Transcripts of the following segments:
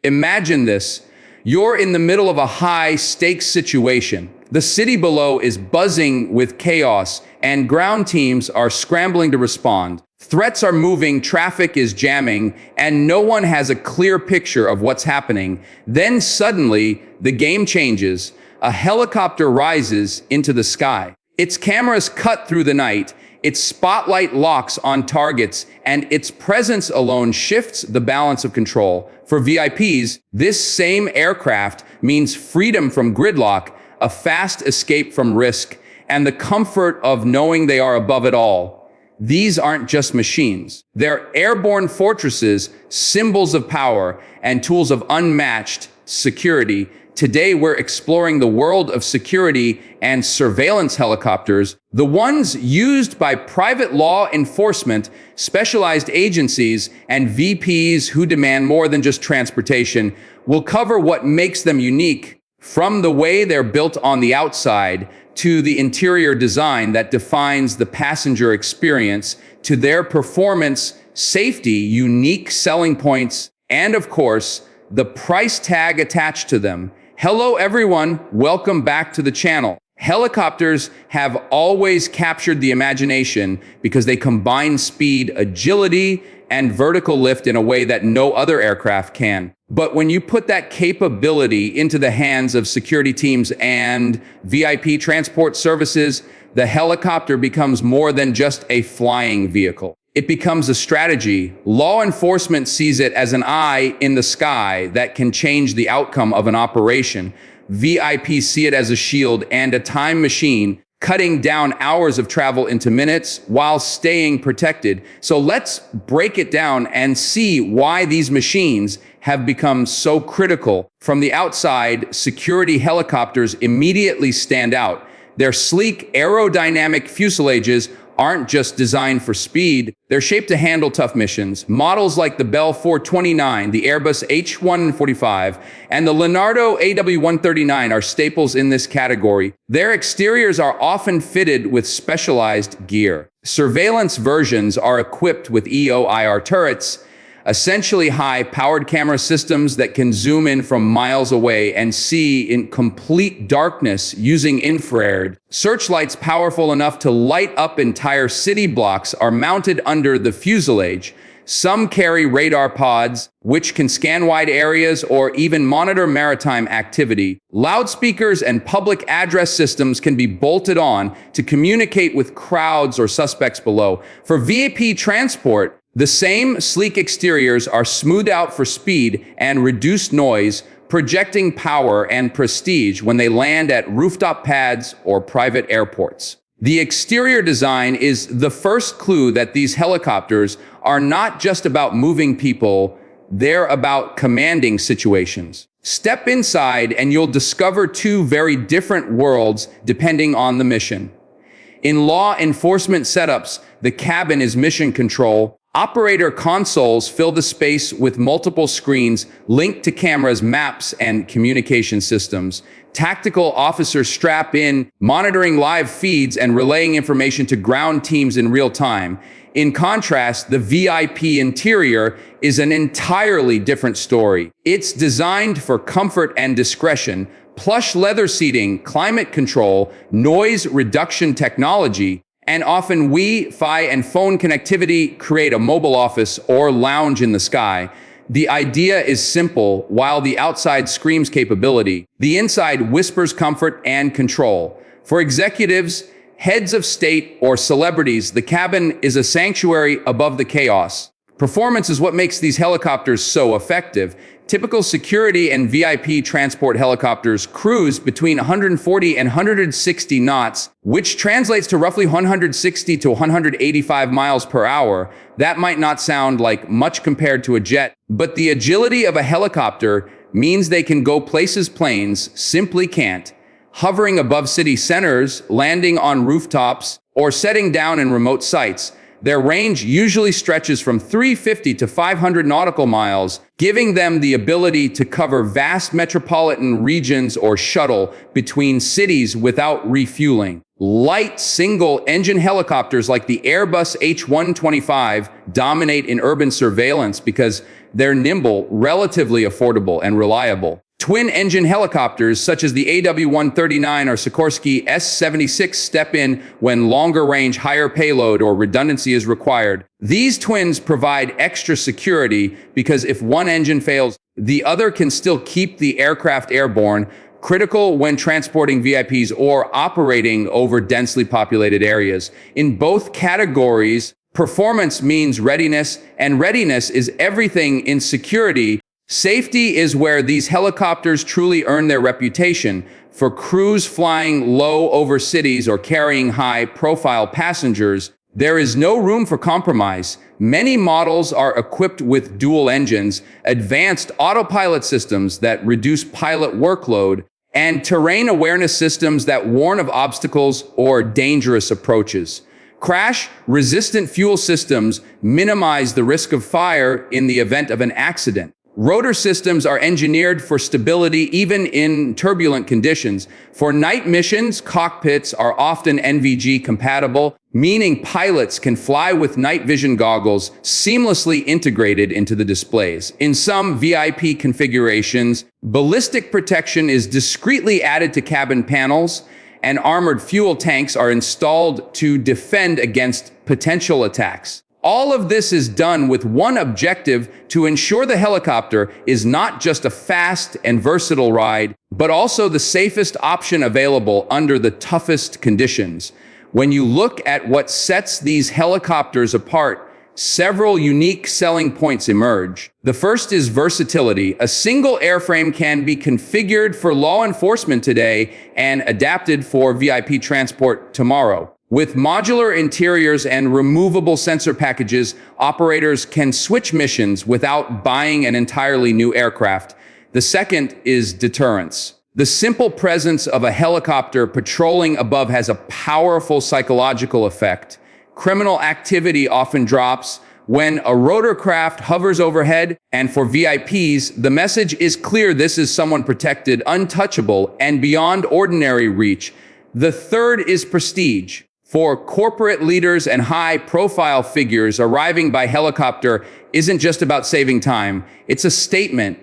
Imagine this. You're in the middle of a high-stakes situation. The city below is buzzing with chaos, and ground teams are scrambling to respond. Threats are moving, traffic is jamming, and no one has a clear picture of what's happening. Then suddenly, the game changes. A helicopter rises into the sky. Its cameras cut through the night, its spotlight locks on targets, and its presence alone shifts the balance of control. For VIPs, this same aircraft means freedom from gridlock, a fast escape from risk, and the comfort of knowing they are above it all. These aren't just machines. They're airborne fortresses, symbols of power, and tools of unmatched security. Today, we're exploring the world of security and surveillance helicopters, the ones used by private law enforcement, specialized agencies, and VPs who demand more than just transportation. We'll cover what makes them unique, from the way they're built on the outside to the interior design that defines the passenger experience, to their performance, safety, unique selling points, and of course, the price tag attached to them. Hello everyone, welcome back to the channel. Helicopters have always captured the imagination because they combine speed, agility, and vertical lift in a way that no other aircraft can. But when you put that capability into the hands of security teams and VIP transport services, the helicopter becomes more than just a flying vehicle. It becomes a strategy. Law enforcement sees it as an eye in the sky that can change the outcome of an operation. VIPs see it as a shield and a time machine, cutting down hours of travel into minutes while staying protected. So let's break it down and see why these machines have become so critical. From the outside, security helicopters immediately stand out. Their sleek aerodynamic fuselages aren't just designed for speed, they're shaped to handle tough missions. Models like the Bell 429, the Airbus H145, and the Leonardo AW139 are staples in this category. Their exteriors are often fitted with specialized gear. Surveillance versions are equipped with EO/IR turrets, essentially high-powered camera systems that can zoom in from miles away and see in complete darkness using infrared. Searchlights powerful enough to light up entire city blocks are mounted under the fuselage. Some carry radar pods, which can scan wide areas or even monitor maritime activity. Loudspeakers and public address systems can be bolted on to communicate with crowds or suspects below. For VIP transport, the same sleek exteriors are smoothed out for speed and reduced noise, projecting power and prestige when they land at rooftop pads or private airports. The exterior design is the first clue that these helicopters are not just about moving people, they're about commanding situations. Step inside and you'll discover two very different worlds depending on the mission. In law enforcement setups, the cabin is mission control. Operator consoles fill the space with multiple screens linked to cameras, maps, and communication systems. Tactical officers strap in, monitoring live feeds and relaying information to ground teams in real time. In contrast, the VIP interior is an entirely different story. It's designed for comfort and discretion, plush leather seating, climate control, noise reduction technology, and often Wi-Fi and phone connectivity create a mobile office or lounge in the sky. The idea is simple. While the outside screams capability, the inside whispers comfort and control. For executives, heads of state, or celebrities, the cabin is a sanctuary above the chaos. Performance is what makes these helicopters so effective. Typical security and VIP transport helicopters cruise between 140 and 160 knots, which translates to roughly 160 to 185 miles per hour. That might not sound like much compared to a jet, but the agility of a helicopter means they can go places planes simply can't. Hovering above city centers, landing on rooftops, or setting down in remote sites. Their range usually stretches from 350 to 500 nautical miles, giving them the ability to cover vast metropolitan regions or shuttle between cities without refueling. Light single-engine helicopters like the Airbus H125 dominate in urban surveillance because they're nimble, relatively affordable, and reliable. Twin-engine helicopters such as the AW139 or Sikorsky S76 step in when longer-range, higher payload or redundancy is required. These twins provide extra security because if one engine fails, the other can still keep the aircraft airborne, critical when transporting VIPs or operating over densely populated areas. In both categories, performance means readiness, and readiness is everything in security. Safety is where these helicopters truly earn their reputation. For crews flying low over cities or carrying high-profile passengers, there is no room for compromise. Many models are equipped with dual engines, advanced autopilot systems that reduce pilot workload, and terrain awareness systems that warn of obstacles or dangerous approaches. Crash-resistant fuel systems minimize the risk of fire in the event of an accident. Rotor systems are engineered for stability even in turbulent conditions. For night missions, cockpits are often NVG compatible, meaning pilots can fly with night vision goggles seamlessly integrated into the displays. In some VIP configurations, ballistic protection is discreetly added to cabin panels, and armored fuel tanks are installed to defend against potential attacks. All of this is done with one objective: to ensure the helicopter is not just a fast and versatile ride, but also the safest option available under the toughest conditions. When you look at what sets these helicopters apart, several unique selling points emerge. The first is versatility. A single airframe can be configured for law enforcement today and adapted for VIP transport tomorrow. With modular interiors and removable sensor packages, operators can switch missions without buying an entirely new aircraft. The second is deterrence. The simple presence of a helicopter patrolling above has a powerful psychological effect. Criminal activity often drops when a rotorcraft hovers overhead, and for VIPs, the message is clear: this is someone protected, untouchable, and beyond ordinary reach. The third is prestige. For corporate leaders and high-profile figures, arriving by helicopter isn't just about saving time. It's a statement.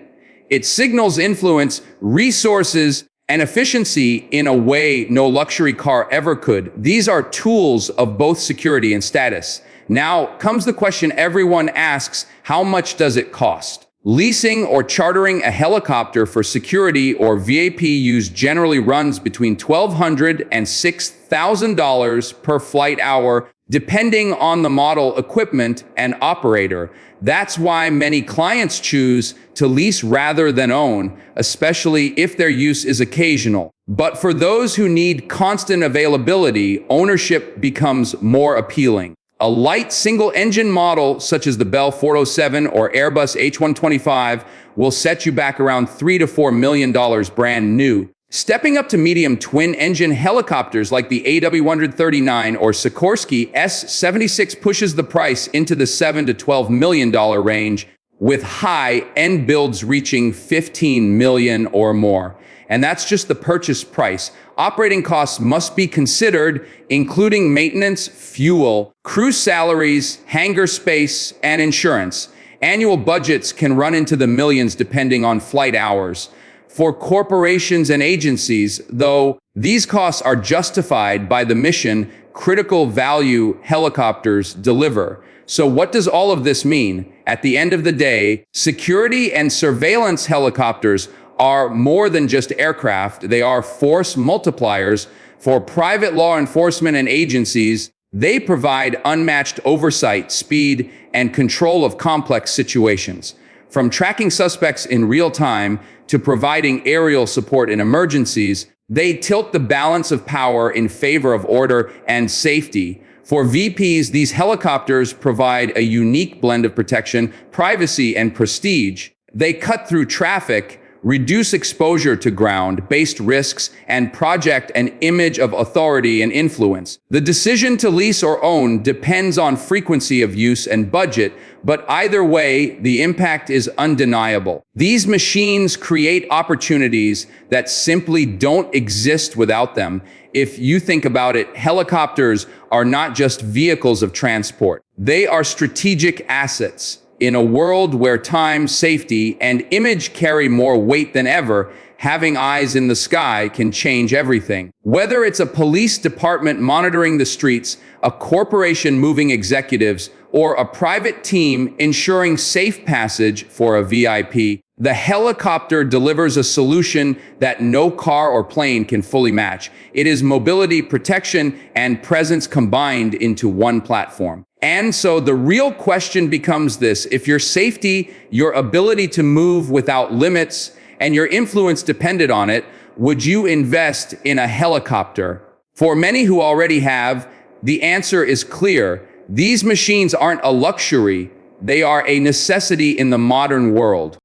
It signals influence, resources, and efficiency in a way no luxury car ever could. These are tools of both security and status. Now comes the question everyone asks: how much does it cost? Leasing or chartering a helicopter for security or VIP use generally runs between $1,200 and $6,000 per flight hour, depending on the model, equipment, and operator. That's why many clients choose to lease rather than own, especially if their use is occasional. But for those who need constant availability, ownership becomes more appealing. A light single-engine model, such as the Bell 407 or Airbus H125, will set you back around $3 to $4 million brand new. Stepping up to medium twin-engine helicopters like the AW139 or Sikorsky S76 pushes the price into the $7 to $12 million range, with high-end builds reaching $15 million or more. And that's just the purchase price. Operating costs must be considered, including maintenance, fuel, crew salaries, hangar space, and insurance. Annual budgets can run into the millions depending on flight hours. For corporations and agencies, though, these costs are justified by the mission critical value helicopters deliver. So what does all of this mean? At the end of the day, security and surveillance helicopters are more than just aircraft. They are force multipliers. For private law enforcement and agencies, they provide unmatched oversight, speed, and control of complex situations. From tracking suspects in real time to providing aerial support in emergencies, they tilt the balance of power in favor of order and safety. For VPs, these helicopters provide a unique blend of protection, privacy, and prestige. They cut through traffic, reduce exposure to ground-based risks, and project an image of authority and influence. The decision to lease or own depends on frequency of use and budget, but either way, the impact is undeniable. These machines create opportunities that simply don't exist without them. If you think about it, helicopters are not just vehicles of transport. They are strategic assets. In a world where time, safety, and image carry more weight than ever, having eyes in the sky can change everything. Whether it's a police department monitoring the streets, a corporation moving executives, or a private team ensuring safe passage for a VIP, the helicopter delivers a solution that no car or plane can fully match. It is mobility, protection, and presence combined into one platform. And so the real question becomes this: if your safety, your ability to move without limits, and your influence depended on it, would you invest in a helicopter? For many who already have, the answer is clear. These machines aren't a luxury, they are a necessity in the modern world.